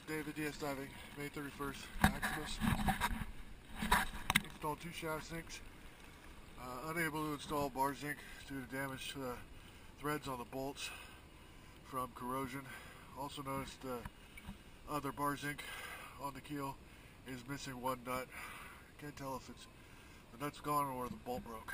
David DS Diving, May 31st, Maximus. Installed 2 shaft sinks. Unable to install bar zinc due to damage to the threads on the bolts from corrosion. Also noticed the other bar zinc on the keel is missing one nut. Can't tell if it's the nut's gone or the bolt broke.